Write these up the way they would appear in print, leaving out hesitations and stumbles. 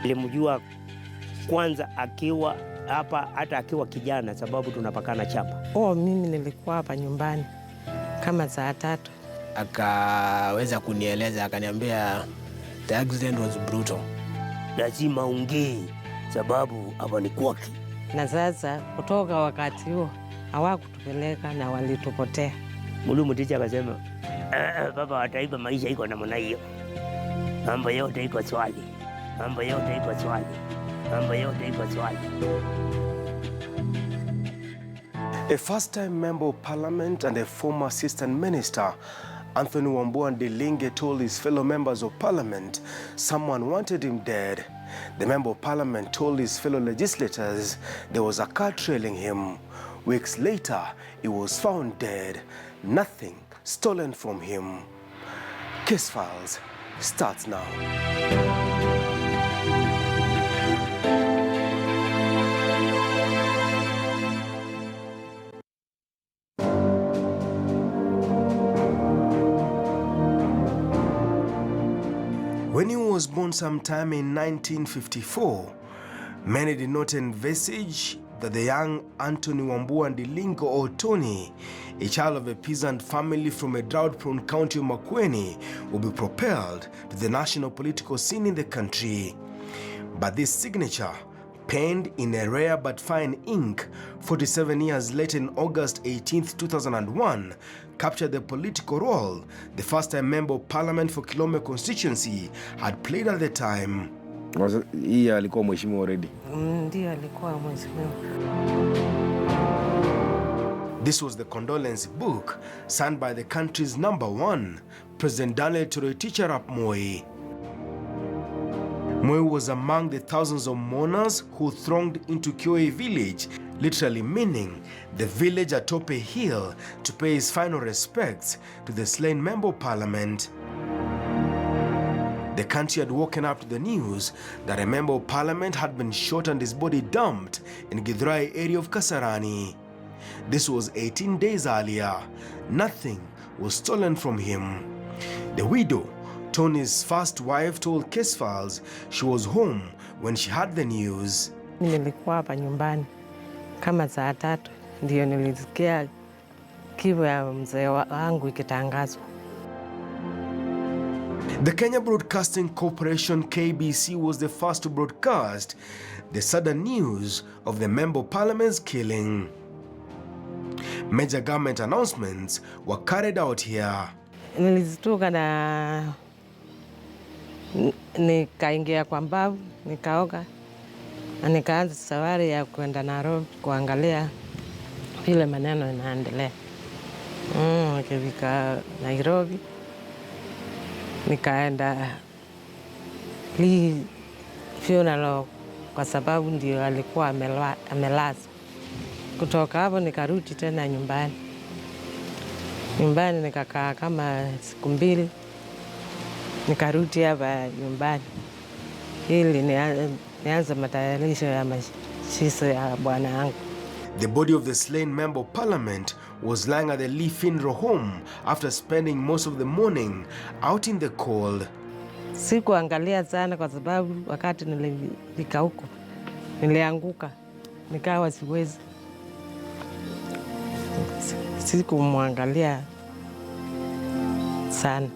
Nilimjua kwanza akiwa hapa, hata akiwa kijana, sababu tunapakana chapa. Mimi nilikuwa hapa nyumbani kama saa 3. Akaweza kunieleza, akaniambia the accident was brutal. Lazima ongee sababu hapa ni kwake. Na sasa kutoka wakati huo hawakutupeleka na walitupotea. Mwalimu ticha akasema, baba ataiba maisha iko namna hiyo. Mambo yote iko swali. Mambo yote iko swali. Mambo yote iko swali. A first-time member of parliament and a former assistant minister, Anthony Ndilinge told his fellow members of parliament someone wanted him dead. The member of parliament told his fellow legislators there was a car trailing him. Weeks later, he was found dead. Nothing stolen from him. Case Files starts now. When he was born sometime in 1954, many did not envisage that the young Anthony Ndilinge, or Tony, a child of a peasant family from a drought-prone county of Makueni, would be propelled to the national political scene in the country. But this signature, penned in a rare but fine ink 47 years later in August 18, 2001, captured the political role the first-time member of parliament for Kilome constituency had played at the time. Hii alikuwa mheshimiwa already. Ndio alikuwa mheshimiwa. This was the condolence book signed by the country's #1, President Daniel Toroitich Arap Moi. Moi was among the thousands of mourners who thronged into Kioe village, literally meaning the village atop a hill, to pay his final respects to the slain member of parliament. The country had woken up to the news that a member of parliament had been shot and his body dumped in Githurai area of Kasarani. This was 18 days earlier. Nothing was stolen from him. The widow, Tony's first wife, told Case Files she was home when she heard the news. Nilikuwa hapa nyumbani kama saa 3 ndio nilisikia kifo ya mzee wangu ikitangazwa. The Kenya Broadcasting Corporation KBC was the first to broadcast the sudden news of the member of parliament's killing. Major government announcements were carried out here. Nilizituka na nikaingia kwa mbavu, nikaoga na nikaanza safari ya kwenda Nairobi kuangalia vile maneno yanaendelea. Nikifika Nairobi nikaenda funeral kwa sababu ndio alikuwa amelazwa. Kutoka hapo nikarudi tena nyumbani. Nyumbani nikakaa kama siku 2, nikarudi hapa nyumbani ili nianze matayarisho ya mazishi ya bwana wangu. The body of the slain member of parliament was lying at the Lee Funeral Home after spending most of the morning out in the cold. Sikuangalia sana kwa sababu wakati nilifika huko nilianguka, nikawa siwezi. Sikumwangalia sana.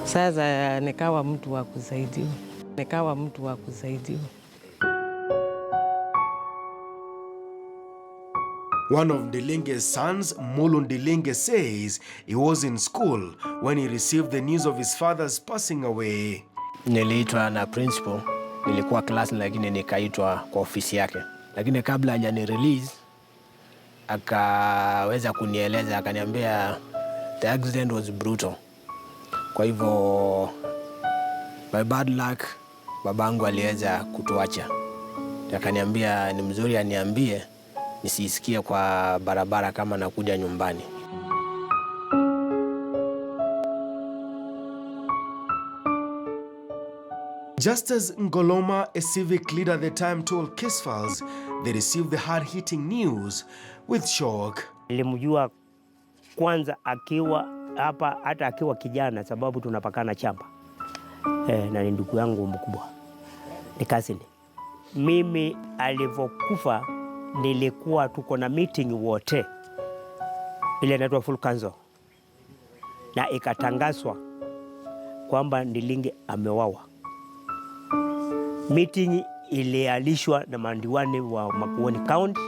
Sasa nikawa mtu wa kusaidiwa. One of Ndilinge's sons, Mulu Ndilinge, says he was in school when he received the news of his father's passing away. Niliitwa na principal, nilikuwa class lakini nikaitwa kwa ofisi yake. Lakini kabla hajani release, akaweza kunieleza, akaniambia the accident was brutal. Kwa hivyo by bad luck babangu aliweza kutuacha. Akaniambia ni mzuri aniambie nisisikie kwa barabara kama nakuja nyumbani. Just as Ngoloma, a civic leader at the time, told Case Files, they received the hard-hitting news with shock. Nilimjua kwanza akiwa hapa, hata akiwa kijana, sababu tunapakana chapa. na ni ndugu yangu mkubwa, ni cousin. Mimi alivyokufa nilikuwa tuko na meeting wote, ile inaitwa full council, na ikatangazwa kwamba Ndilinge amewawa. Meeting ilialishwa na mandiwani wa Makueni County,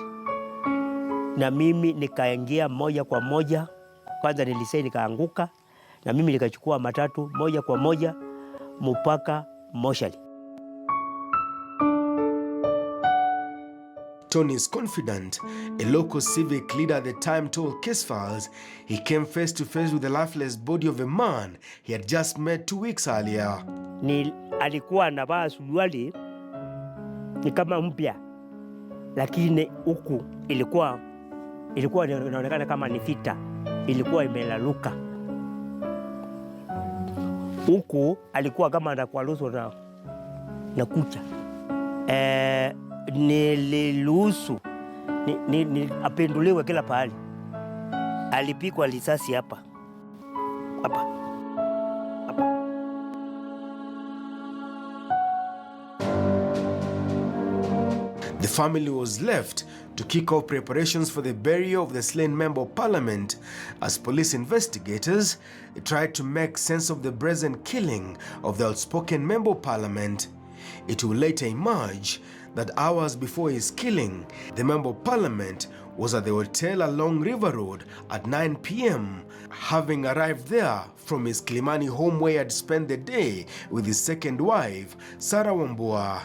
na mimi nikaingia moja kwa moja. Kwanza nilisei nikaanguka, na mimi nikachukua matatu moja kwa moja mpaka moshali. Tony is confident. A local civic leader at the time told Case Files he came face to face with the lifeless body of a man he had just met 2 weeks earlier. Alikuwa anavaa suruali ni kama mpya, lakini huku ilikuwa inaonekana kama ni vita, ilikuwa imelaluka. Huku alikuwa kama anakwaruso na kucha. Niliruhusu apenduliwe kila pahali. Alipigwa risasi hapa. The family was left to kick off preparations for the burial of the slain member of parliament as police investigators tried to make sense of the brazen killing of the outspoken member of parliament. It will later emerge that hours before his killing, the member of parliament was at the hotel along River Road at 9 p.m, having arrived there from his Kilimani home where he had spent the day with his second wife, Sarah Wambua.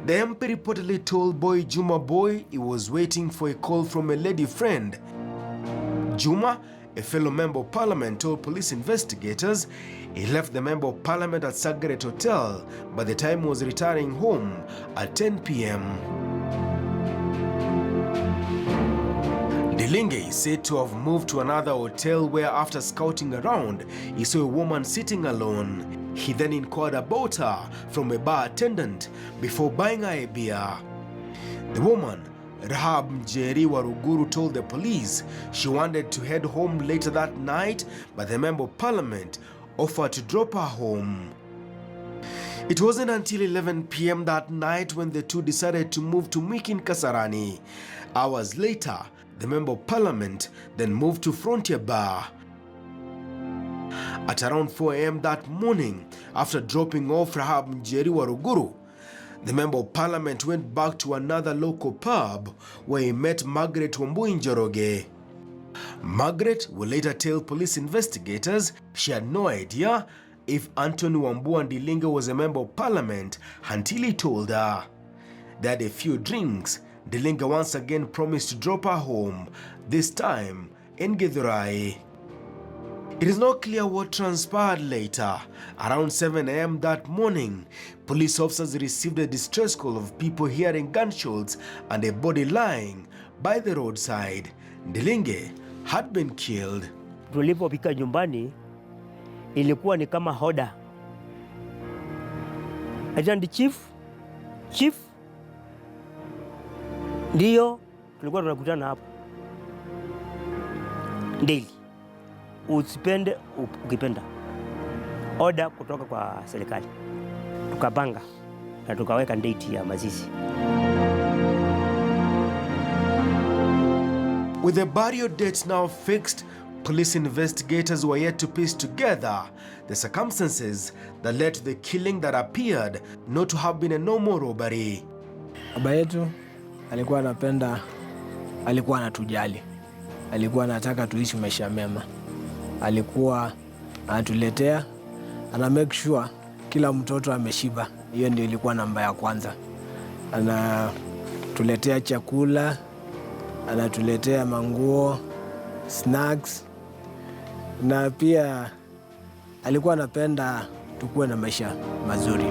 The MP reportedly told boy Juma Boy he was waiting for a call from a lady friend. Juma, a fellow member of parliament, told police investigators he left the member of parliament at Sagaret Hotel by the time he was returning home at 10 p.m. Ndilinge is said to have moved to another hotel where, after scouting around, he saw a woman sitting alone. He then inquired about her from a bar attendant before buying her a beer. The woman, Rahab Njeri Waruguru, told the police she wanted to head home later that night, but the member of parliament offered to drop her home. It wasn't until 11 p.m. that night when the two decided to move to Mwikin Kasarani. Hours later, the member of parliament then moved to Frontier Bar. At around 4 a.m. that morning, after dropping off Rahab Njeri Waruguru, the member of parliament went back to another local pub where he met Margaret Wambui Njoroge. Margaret would later tell police investigators she had no idea if Anthony Wambua Ndilinge was a member of parliament until he told her. They had a few drinks. Ndilinge once again promised to drop her home, this time in Githurai. It is not clear what transpired later. Around 7 a.m. that morning, police officers received a distress call of people hearing gunshots and a body lying by the roadside. Ndilinge had been killed. Tulipofika nyumbani ilikuwa ni kama hoda. Agent chief ndio tulikuwa tunakutana hapo daily. Usipende ukipenda, oda kutoka kwa serikali. Tukapanga na tukaweka date ya mazishi. With the burial date now fixed, police investigators were yet to piece together the circumstances that led to the killing that appeared not to have been a normal robbery. Baba yetu alikuwa anapenda, alikuwa anatujali, alikuwa anataka tuishi maisha mema. Alikuwa anatuletea, ana make sure kila mtoto ameshiba. Hiyo ndio ilikuwa namba ya kwanza. Anatuletea chakula, anatuletea manguo, snacks, na pia alikuwa anapenda tukue na maisha mazuri.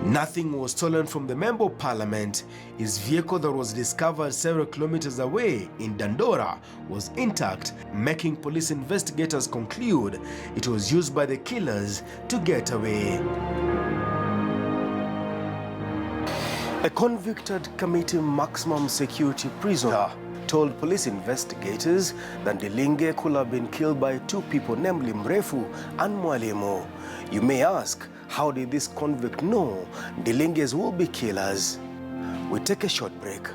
Nothing was stolen from the member of parliament. His vehicle that was discovered several kilometers away in Dandora was intact, making police investigators conclude it was used by the killers to get away. A convicted committing maximum security prisoner told police investigators that Ndilinge could have been killed by two people, namely Mrefu and Mwalimu. You may ask, how did this convict know Ndilinge's will-be killers? We take a short break.